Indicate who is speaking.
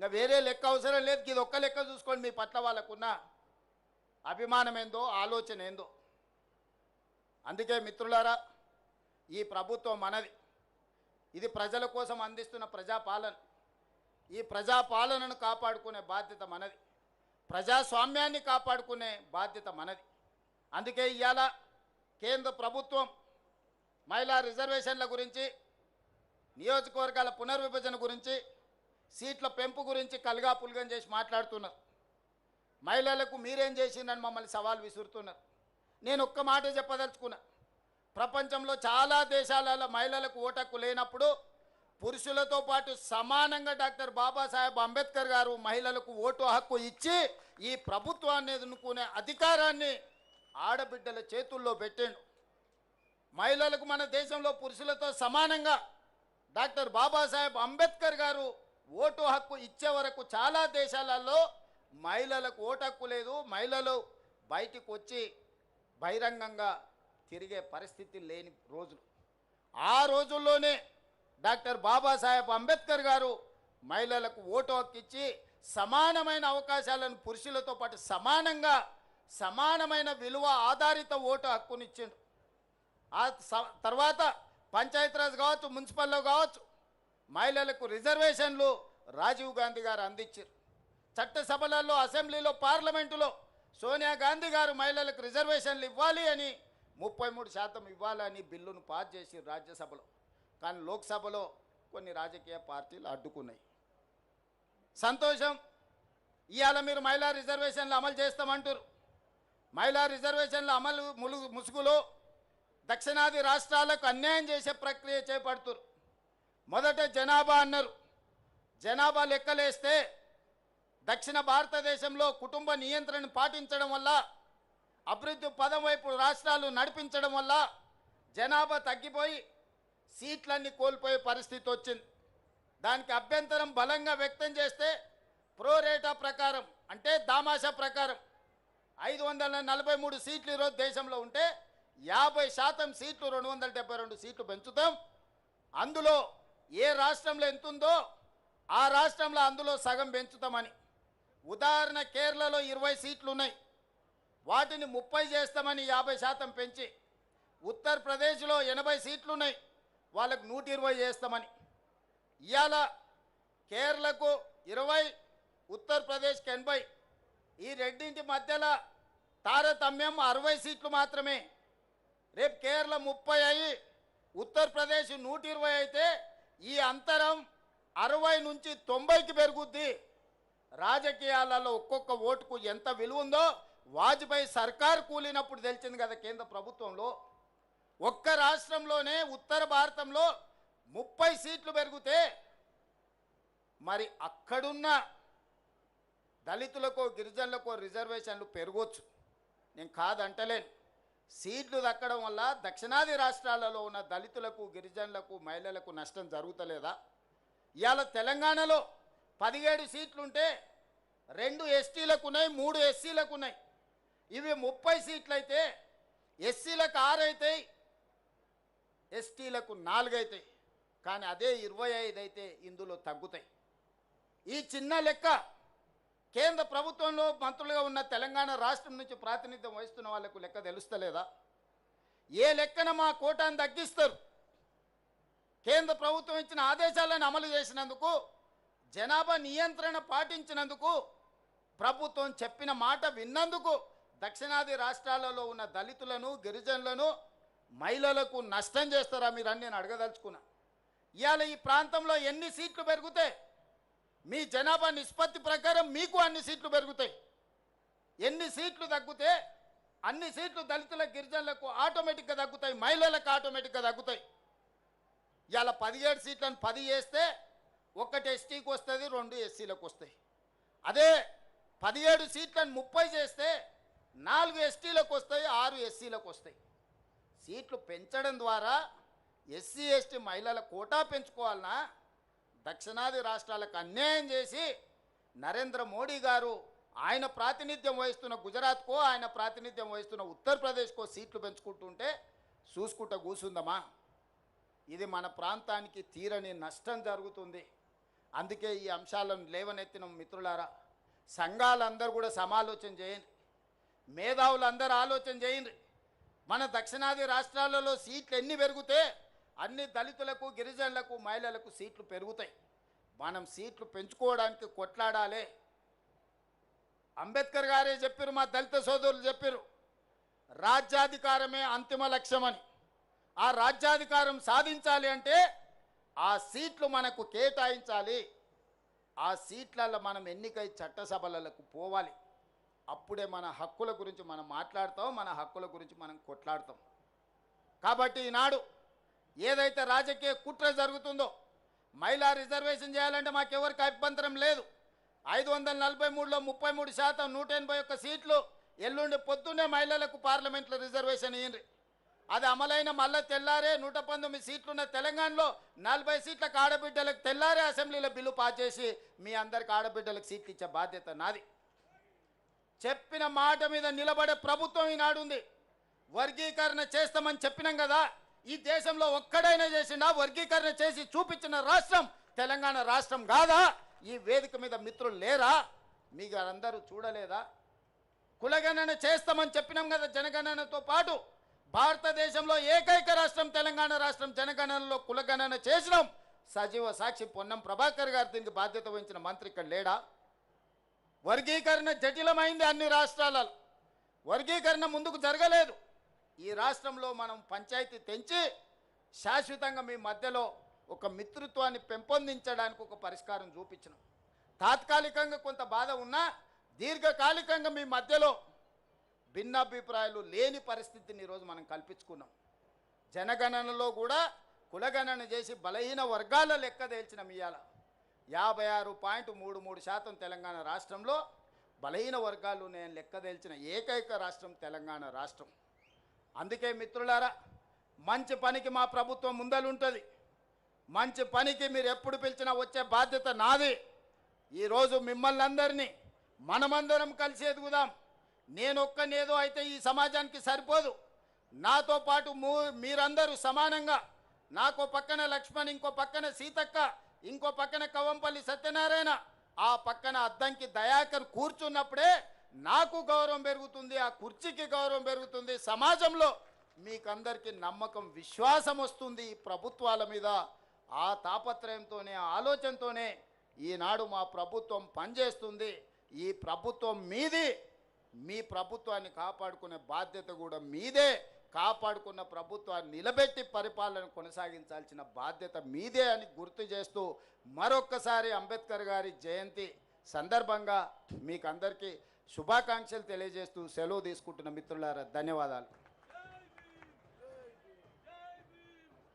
Speaker 1: ఇంకా వేరే లెక్క అవసరం లేదు, ఇది ఒక్క లెక్క చూసుకోండి మీ పట్ల వాళ్ళకున్న అభిమానం ఏందో ఆలోచన ఏందో. అందుకే మిత్రులారా, ఈ ప్రభుత్వం మనది, ఇది ప్రజల కోసం అందిస్తున్న ప్రజాపాలన. ఈ ప్రజాపాలనను కాపాడుకునే బాధ్యత మనది, ప్రజాస్వామ్యాన్ని కాపాడుకునే బాధ్యత మనది. అందుకే ఇవాళ కేంద్ర ప్రభుత్వం మహిళా రిజర్వేషన్ల గురించి, నియోజకవర్గాల పునర్విభజన గురించి, సీట్ల పెంపు గురించి కల్గాపుల్గం చేసి మాట్లాడుతున్నారు. మహిళలకు మీరేం చేసిందని మమ్మల్ని సవాల్ విసురుతున్నారు. నేను ఒక్క మాట చెప్పదలుచుకున్నా, ప్రపంచంలో చాలా దేశాలలో మహిళలకు ఓటు హక్కు లేనప్పుడు పురుషులతో పాటు సమానంగా డాక్టర్ బాబాసాహెబ్ అంబేద్కర్ గారు మహిళలకు ఓటు హక్కు ఇచ్చి ఈ ప్రభుత్వాన్ని ఎదుర్కొనే అధికారాన్ని ఆడబిడ్డల చేతుల్లో పెట్టిండు. మహిళలకు మన దేశంలో పురుషులతో సమానంగా డాక్టర్ బాబాసాహెబ్ అంబేద్కర్ గారు ఓటు హక్కు ఇచ్చే వరకు చాలా దేశాలలో మహిళలకు ఓటు హక్కు లేదు. మహిళలు బయటికి వచ్చి బహిరంగంగా తిరిగే పరిస్థితి లేని రోజులు. ఆ రోజుల్లోనే డాక్టర్ బాబాసాహెబ్ అంబేద్కర్ గారు మహిళలకు ఓటు హక్కు ఇచ్చి సమానమైన అవకాశాలను పురుషులతో పాటు సమానమైన విలువ ఆధారిత ఓటు హక్కునిచ్చిండు. ఆ తర్వాత పంచాయతీరాజ్ కావచ్చు, మున్సిపల్లో కావచ్చు, మహిళలకు రిజర్వేషన్లు రాజీవ్ గాంధీ గారు అందించారు. చట్టసభలలో, అసెంబ్లీలో, పార్లమెంటులో సోనియా గాంధీ గారు మహిళలకు రిజర్వేషన్లు ఇవ్వాలి అని 33% ఇవ్వాలని బిల్లును పాస్ చేసి రాజ్యసభలో. కానీ లోక్సభలో కొన్ని రాజకీయ పార్టీలు అడ్డుకున్నాయి. సంతోషం, ఇవాళ మీరు మహిళా రిజర్వేషన్లు అమలు చేస్తామంటారు. మహిళా రిజర్వేషన్ల అమలు ముసుగులో దక్షిణాది రాష్ట్రాలకు అన్యాయం చేసే ప్రక్రియ చేపడుతున్నారు. మొదట జనాభా అన్నారు. జనాభా లెక్కలేస్తే దక్షిణ భారతదేశంలో కుటుంబ నియంత్రణను పాటించడం వల్ల, అభివృద్ధి పదం వైపు రాష్ట్రాలు నడిపించడం వల్ల జనాభా తగ్గిపోయి సీట్లన్నీ కోల్పోయే పరిస్థితి వచ్చింది. దానికి అభ్యంతరం బలంగా వ్యక్తం చేస్తే ప్రోరేటా ప్రకారం, అంటే దామాషా ప్రకారం 543 సీట్లు ఈరోజు దేశంలో ఉంటే 50% సీట్లు 272 సీట్లు పెంచుతాం. అందులో ఏ రాష్ట్రంలో ఎంత ఉందో ఆ రాష్ట్రంలో అందులో సగం పెంచుతామని. ఉదాహరణ, కేరళలో 20 సీట్లు ఉన్నాయి, వాటిని 30 చేస్తామని 50% పెంచి. ఉత్తరప్రదేశ్లో 80 సీట్లు ఉన్నాయి, వాళ్ళకు 120 చేస్తామని. ఇవాళ కేరళకు 20, ఉత్తరప్రదేశ్కి 80. ఈ రెండింటి మధ్యలో తారతమ్యం 60 సీట్లు మాత్రమే. రేపు కేరళ 30 అయ్యి ఉత్తరప్రదేశ్ 120 అయితే ఈ అంతరం 60 నుంచి 90కి పెరుగుద్ది. రాజకీయాలలో ఒక్కొక్క ఓటుకు ఎంత విలువ ఉందో వాజ్పేయి సర్కారు కూలినప్పుడు తెలిసింది కదా కేంద్ర ప్రభుత్వంలో. ఒక్క రాష్ట్రంలోనే ఉత్తర భారతంలో 30 సీట్లు పెరిగితే మరి అక్కడున్న దళితులకు, గిరిజనులకు రిజర్వేషన్లు పెరగవచ్చు, నేను కాదంటలేను. సీట్లు దక్కడం వల్ల దక్షిణాది రాష్ట్రాలలో ఉన్న దళితులకు, గిరిజనులకు, మహిళలకు నష్టం జరుగుతలేదా? ఇవాళ తెలంగాణలో 17 సీట్లుంటే 2 ఎస్టీలకు ఉన్నాయి, 3 ఎస్సీలకు ఉన్నాయి. ఇవి 30 సీట్లు అయితే ఎస్సీలకు 6 అవుతాయి, ఎస్టీలకు 4 అవుతాయి. కానీ అదే 25 అయితే ఇందులో తగ్గుతాయి. ఈ చిన్న లెక్క కేంద్ర ప్రభుత్వంలో మంత్రులుగా ఉన్న తెలంగాణ రాష్ట్రం నుంచి ప్రాతినిధ్యం వహిస్తున్న వాళ్లకు లెక్క తెలుస్తలేదా? ఏ లెక్కన మా కోటాను తగ్గిస్తారు? కేంద్ర ప్రభుత్వం ఇచ్చిన ఆదేశాలను అమలు చేసినందుకు, జనాభా నియంత్రణ పాటించినందుకు, ప్రభుత్వం చెప్పిన మాట విన్నందుకు దక్షిణాది రాష్ట్రాలలో ఉన్న దళితులను, గిరిజనులను, మహిళలకు నష్టం చేస్తారా మీరని నేను అడగదలుచుకున్నా. ఇవాళ ఈ ప్రాంతంలో ఎన్ని సీట్లు పెరిగితే మీ జనాభా నిష్పత్తి ప్రకారం మీకు అన్ని సీట్లు పెరుగుతాయి. ఎన్ని సీట్లు తగ్గితే అన్ని సీట్లు దళితులకు, గిరిజనులకు ఆటోమేటిక్గా తగ్గుతాయి, మహిళలకు ఆటోమేటిక్గా తగ్గుతాయి. ఇవాళ 17 సీట్లను 10 చేస్తే 1 ఎస్టీకి వస్తుంది, 2 ఎస్సీలకు వస్తాయి. అదే 17 సీట్లను 30 చేస్తే 4 ఎస్టీలకు వస్తాయి, 6 ఎస్సీలకు వస్తాయి. సీట్లు పెంచడం ద్వారా ఎస్సీ ఎస్టీ మహిళల కోటా పెంచుకోవాలన్నా దక్షిణాది రాష్ట్రాలకు అన్యాయం చేసి నరేంద్ర మోడీ గారు ఆయన ప్రాతినిధ్యం వహిస్తున్న గుజరాత్కో, ఆయన ప్రాతినిధ్యం వహిస్తున్న ఉత్తరప్రదేశ్కో సీట్లు పెంచుకుంటుంటే చూసుకుంటూ కూసుందమా? ఇది మన ప్రాంతానికి తీరని నష్టం జరుగుతుంది. అందుకే ఈ అంశాలను లేవనెత్తిన మిత్రులారా, సంఘాలందరూ కూడా సమాలోచన చేయండి, మేధావులందరూ ఆలోచన చేయండి. మన దక్షిణాది రాష్ట్రాలలో సీట్లు ఎన్ని పెరిగితే అన్ని దళితులకు, గిరిజనులకు, మహిళలకు సీట్లు పెరుగుతాయి. మనం సీట్లు పెంచుకోవడానికి కొట్లాడాలి. అంబేద్కర్ గారే చెప్పారు, మా దళిత సోదరులు చెప్పారు, రాజ్యాధికారమే అంతిమ లక్ష్యమని. ఆ రాజ్యాధికారం సాధించాలి అంటే ఆ సీట్లు మనకు కేటాయించాలి. ఆ సీట్లలో మనం ఎన్నికై చట్టసభలకు పోవాలి. అప్పుడే మన హక్కుల గురించి మనం మాట్లాడతాం, మన హక్కుల గురించి మనం కొట్లాడతాం. కాబట్టి ఈనాడు ఏదైతే రాజకీయ కుట్ర జరుగుతుందో, మహిళా రిజర్వేషన్ చేయాలంటే మాకెవరికి అభ్యంతరం లేదు. 543లో 33%, 181 సీట్లు ఎల్లుండి పొద్దున్నే మహిళలకు పార్లమెంట్లో రిజర్వేషన్ ఇయ్యండి. అది అమలైన మళ్ళీ తెల్లారే 119 సీట్లున్న తెలంగాణలో 40 సీట్లకు ఆడబిడ్డలకు తెల్లారే అసెంబ్లీలో బిల్లు పాస్ చేసి మీ అందరికి ఆడబిడ్డలకు సీట్లు ఇచ్చే బాధ్యత నాది. చెప్పిన మాట మీద నిలబడే ప్రభుత్వం ఈనాడు ఉంది. వర్గీకరణ చేస్తామని చెప్పినాం కదా, ఈ దేశంలో ఒక్కడైనా చేసిండా? వర్గీకరణ చేసి చూపించిన రాష్ట్రం తెలంగాణ రాష్ట్రం కాదా? ఈ వేదిక మీద మిత్రులు లేరా? మీకు అందరూ చూడలేదా? కులగణన చేస్తామని చెప్పినాం కదా, జనగణనతో పాటు భారతదేశంలో ఏకైక రాష్ట్రం తెలంగాణ రాష్ట్రం. జనగణనలో కులగణన చేసినాం. సజీవ సాక్షి పొన్నం ప్రభాకర్ గారు దీనికి బాధ్యత వహించిన మంత్రి ఇక్కడ లేడా? వర్గీకరణ జటిలమైంది అన్ని రాష్ట్రాలలో. వర్గీకరణ ముందుకు జరగలేదు. ఈ రాష్ట్రంలో మనం పంచాయతీ తెంచి శాశ్వతంగా మీ మధ్యలో ఒక మిత్రుత్వాన్ని పెంపొందించడానికి ఒక పరిష్కారం చూపించినాం. తాత్కాలికంగా కొంత బాధ ఉన్నా దీర్ఘకాలికంగా మీ మధ్యలో భిన్నాభిప్రాయాలు లేని పరిస్థితిని ఈరోజు మనం కల్పించుకున్నాం. జనగణనలో కూడా కులగణన చేసి బలహీన వర్గాల లెక్క తేల్చిన ఇవాళ 56.33% తెలంగాణ రాష్ట్రంలో బలహీన వర్గాలు నేను లెక్క తేల్చిన ఏకైక రాష్ట్రం తెలంగాణ రాష్ట్రం. అందుకే మిత్రులారా, మంచి పనికి మా ప్రభుత్వం ముందలుంటుంది. మంచి పనికి మీరు ఎప్పుడు పిలిచినా వచ్చే బాధ్యత నాది. ఈరోజు మిమ్మల్ని అందరినీ మనమందరం కలిసి ఎదుగుదాం. నేనొక్కనేదో అయితే ఈ సమాజానికి సరిపోదు. నాతో పాటు మీరందరూ సమానంగా, నాకో పక్కన లక్ష్మణ్, ఇంకో పక్కన సీతక్క, ఇంకో పక్కన కవంపల్లి సత్యనారాయణ, ఆ పక్కన అద్దంకి దయాకర్ కూర్చున్నప్పుడే నాకు గౌరవం పెరుగుతుంది, ఆ కుర్చీకి గౌరవం పెరుగుతుంది. సమాజంలో మీకందరికీ నమ్మకం, విశ్వాసం వస్తుంది ఈ ప్రభుత్వాల మీద. ఆ తాపత్రయంతోనే, ఆలోచనతోనే ఈనాడు మా ప్రభుత్వం పనిచేస్తుంది. ఈ ప్రభుత్వం మీది. మీ ప్రభుత్వాన్ని కాపాడుకునే బాధ్యత కూడా మీదే. కాపాడుకున్న ప్రభుత్వాన్ని నిలబెట్టి పరిపాలన కొనసాగించాల్సిన బాధ్యత మీదే అని గుర్తు చేస్తూ మరొక్కసారి అంబేద్కర్ గారి జయంతి సందర్భంగా మీకు అందరికీ శుభాకాంక్షలు తెలియజేస్తూ సెలవు తీసుకుంటున్న మిత్రులారా, ధన్యవాదాలు.